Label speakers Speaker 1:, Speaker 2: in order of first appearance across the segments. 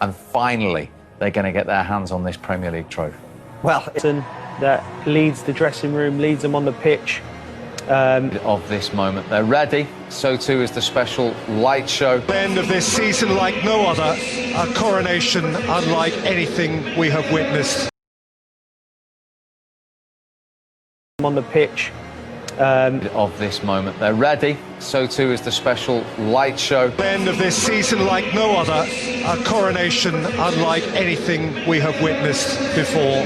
Speaker 1: and finally they're going to get their hands on this Premier League trophy.
Speaker 2: Well, it's that leads the dressing room, leads them on the pitch.
Speaker 1: Of this moment, they're ready. So too is the special light show.
Speaker 3: The end of this season like no other, a coronation unlike anything we have witnessed.
Speaker 2: On the pitch.
Speaker 1: Of this moment, they're ready. So too is the special light show.
Speaker 3: The end of this season like no other, a coronation unlike anything we have witnessed before.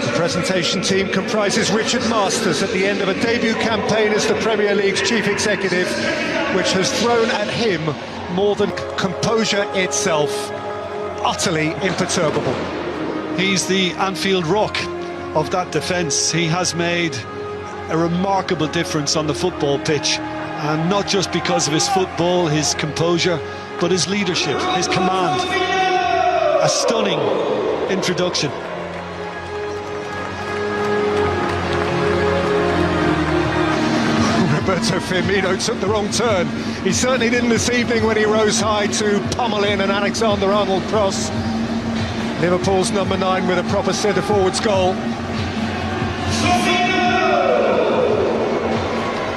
Speaker 3: The presentation team comprises Richard Masters at the end of a debut campaign as the Premier League's chief executive, which has thrown at him more than composure itself, utterly imperturbable.
Speaker 4: He's the Anfield rock of that defence. He has made a remarkable difference on the football pitch, and not just because of his football, his composure, but his leadership, his command. A stunning introduction.
Speaker 3: Roberto Firmino took the wrong turn. He certainly didn't this evening when he rose high to pummel in an Alexander-Arnold cross. Liverpool's number 9 with a proper centre-forwards goal.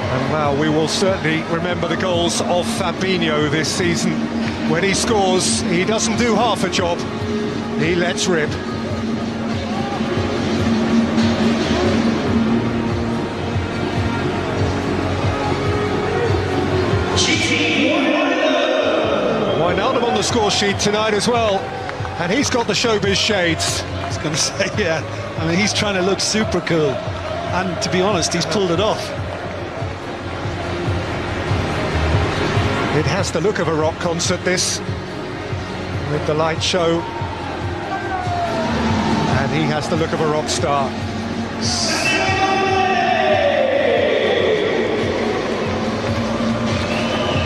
Speaker 3: And well, we will certainly remember the goals of Fabinho this season. When he scores, he doesn't do half a job. He lets rip. Wijnaldum on the score sheet tonight as well, and he's got the showbiz shades.
Speaker 4: I was going to say, yeah, I mean, he's trying to look super cool, and to be honest, he's pulled it off.
Speaker 3: It has the look of a rock concert, this, with the light show, and he has the look of a rock star.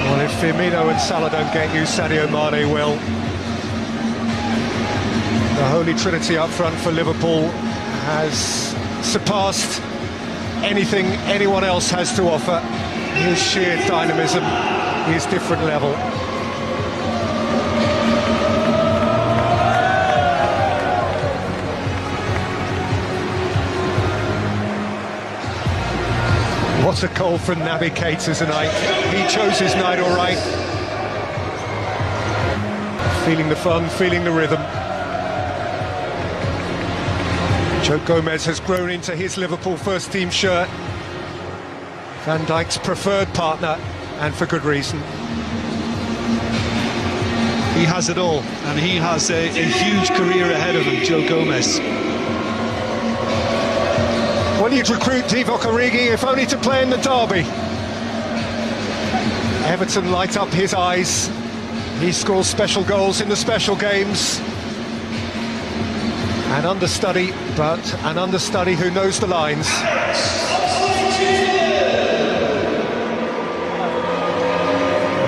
Speaker 3: Well, if Firmino and Salah don't get you, Sadio Mane will. The Holy Trinity up front for Liverpool has surpassed anything anyone else has to offer. His sheer dynamism, his different level. What a goal from Naby Keita tonight. He chose his night all right. Feeling the fun, feeling the rhythm. Joe Gomez has grown into his Liverpool first team shirt. Van Dijk's preferred partner, and for good reason.
Speaker 4: He has it all, and he has a huge career ahead of him, Joe Gomez.
Speaker 3: Well, you'd recruit Divock Origi if only to play in the derby. Everton light up his eyes. He scores special goals in the special games. An understudy, but an understudy who knows the lines.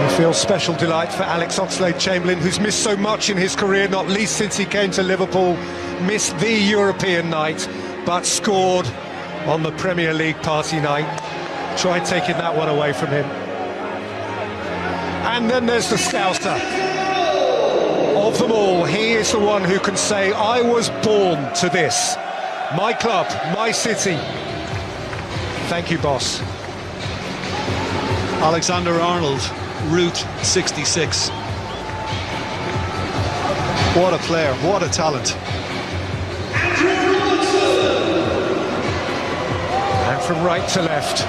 Speaker 3: We feel special delight for Alex Oxlade-Chamberlain, who's missed so much in his career, not least since he came to Liverpool, missed the European night, but scored on the Premier League party night. Tried taking that one away from him. And then there's the Scouser. Of them all, he is the one who can say, I was born to this. My club, my city. Thank you, boss.
Speaker 4: Alexander-Arnold, Route 66. What a player, what a talent.
Speaker 3: And from right to left,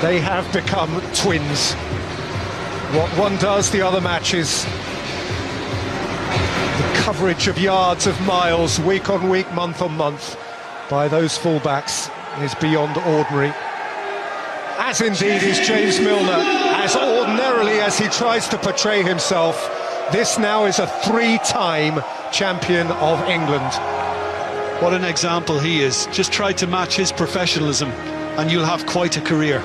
Speaker 3: they have become twins. What one does, the other matches. The coverage of yards, of miles, week on week, month on month, by those fullbacks is beyond ordinary. As indeed is James Milner, as ordinarily as he tries to portray himself. This now is a 3-time champion of England.
Speaker 4: What an example he is. Just try to match his professionalism and you'll have quite a career.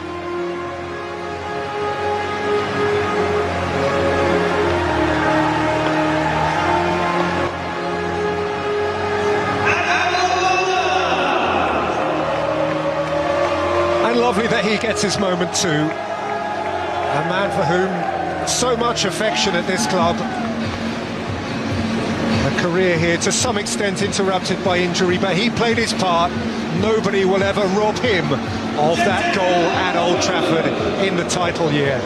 Speaker 3: And lovely that he gets his moment too. A man for whom so much affection at this club, A career here to some extent interrupted by injury, but he played his part. Nobody will ever rob him of that goal at Old Trafford in the title year.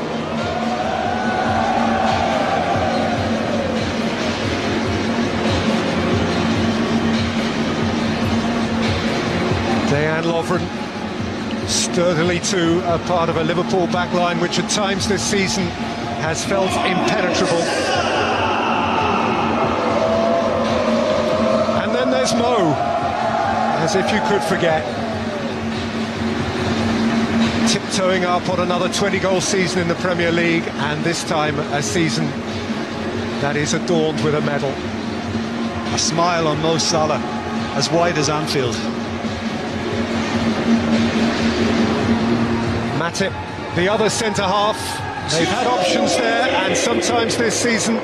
Speaker 3: Dejan Lovren, sturdily too, a part of a Liverpool backline which at times this season has felt impenetrable. And then there's Mo, as if you could forget. Tiptoeing up on another 20-goal season in the Premier League, and this time a season that is adorned with a medal.
Speaker 4: A smile on Mo Salah, as wide as Anfield.
Speaker 3: Matip, the other centre-half, they've had options there, and sometimes this season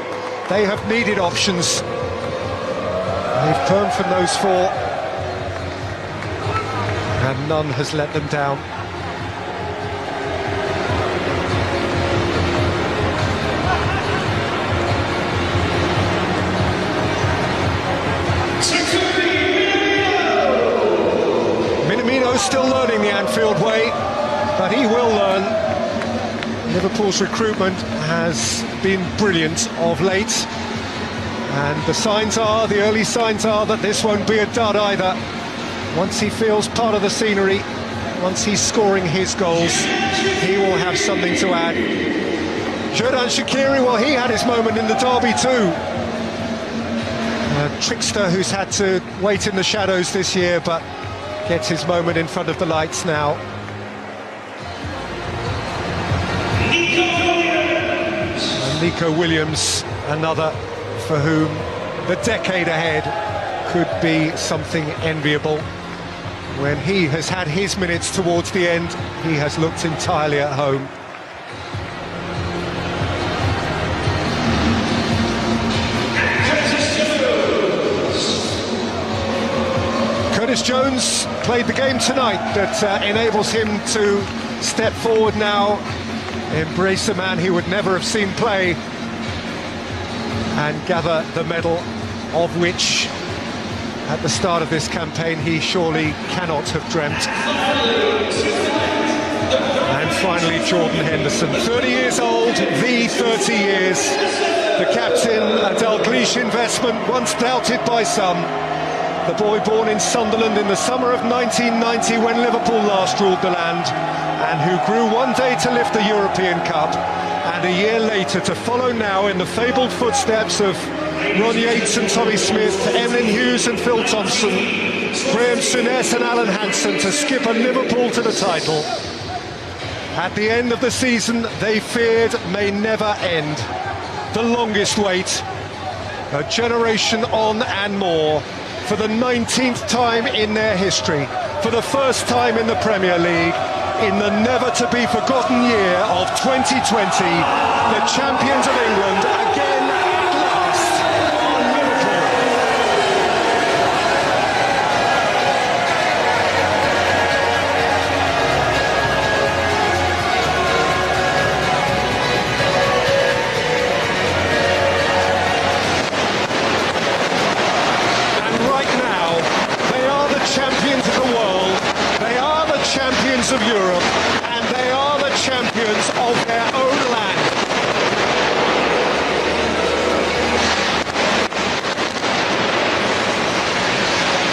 Speaker 3: they have needed options. They've turned from those four, and none has let them down. Minamino's still learning the Anfield way, but he will learn. Liverpool's recruitment has been brilliant of late, and the early signs are that this won't be a dud either. Once he feels part of the scenery, once he's scoring his goals, he will have something to add. Xherdan Shaqiri, well, he had his moment in the derby too. A trickster who's had to wait in the shadows this year, but gets his moment in front of the lights now. And Nico Williams, another for whom the decade ahead could be something enviable. When he has had his minutes towards the end, he has looked entirely at home. Curtis Jones played the game tonight that enables him to step forward now, embrace a man he would never have seen play, and gather the medal of which, at the start of this campaign, he surely cannot have dreamt. And finally, Jordan Henderson, 30 years old, the 30 years. The captain, a Dalglish investment, once doubted by some. The boy born in Sunderland in the summer of 1990 when Liverpool last ruled the land, and who grew one day to lift the European Cup, and a year later to follow now in the fabled footsteps of Ron Yates and Tommy Smith, Emlyn Hughes and Phil Thompson, Graham Souness and Alan Hansen, to skip a Liverpool to the title. At the end of the season they feared may never end. The longest wait, a generation on and more, for the 19th time in their history, for the first time in the Premier League, in the never-to-be-forgotten year of 2020, the champions of England again at last are Liverpool. And right now, they are the champions of the world, they are the champions of Europe, and they are the champions of their own land.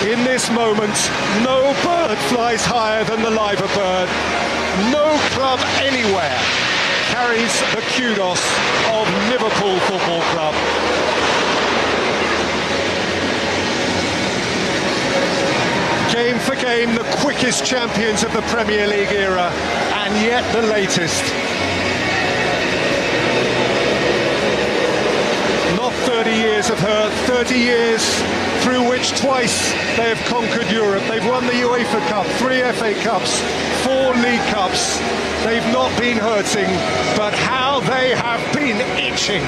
Speaker 3: In this moment, no bird flies higher than the Liver bird. No club anywhere carries the kudos of Liverpool Football Club. Game for game, the quickest champions of the Premier League era, and yet the latest. Not 30 years of hurt, 30 years through which twice they have conquered Europe. They've won the UEFA Cup, 3 FA Cups, 4 League Cups. They've not been hurting, but how they have been itching.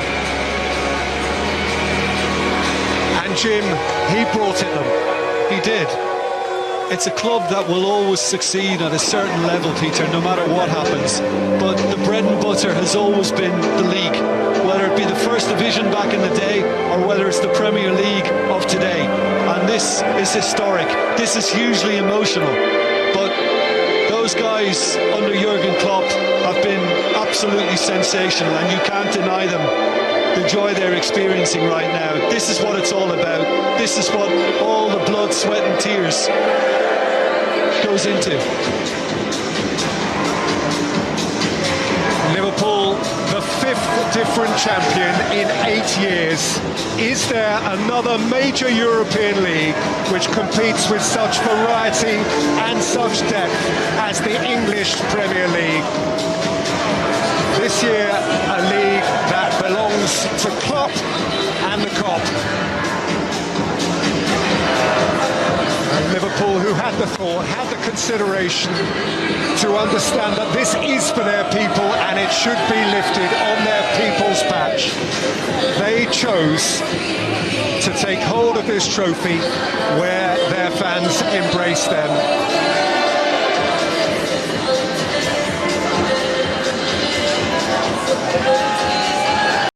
Speaker 3: And Jim, he brought it them.
Speaker 4: He did. It's a club that will always succeed at a certain level, Peter, no matter what happens. But the bread and butter has always been the league. whether it be the First Division back in the day or whether it's the Premier League of today. And this is historic. This is hugely emotional. But those guys under Jurgen Klopp have been absolutely sensational, and you can't deny them the joy they're experiencing right now. This is what it's all about. This is what all the blood, sweat and tears goes into.
Speaker 3: Liverpool, the 5th different champion in 8 years. Is there another major European league which competes with such variety and such depth as the English Premier League? This year, a league that belongs to Klopp and the Kop. And Liverpool, who had the thought, had the consideration to understand that this is for their people and it should be lifted on their people's patch. They chose to take hold of this trophy where their fans embrace them.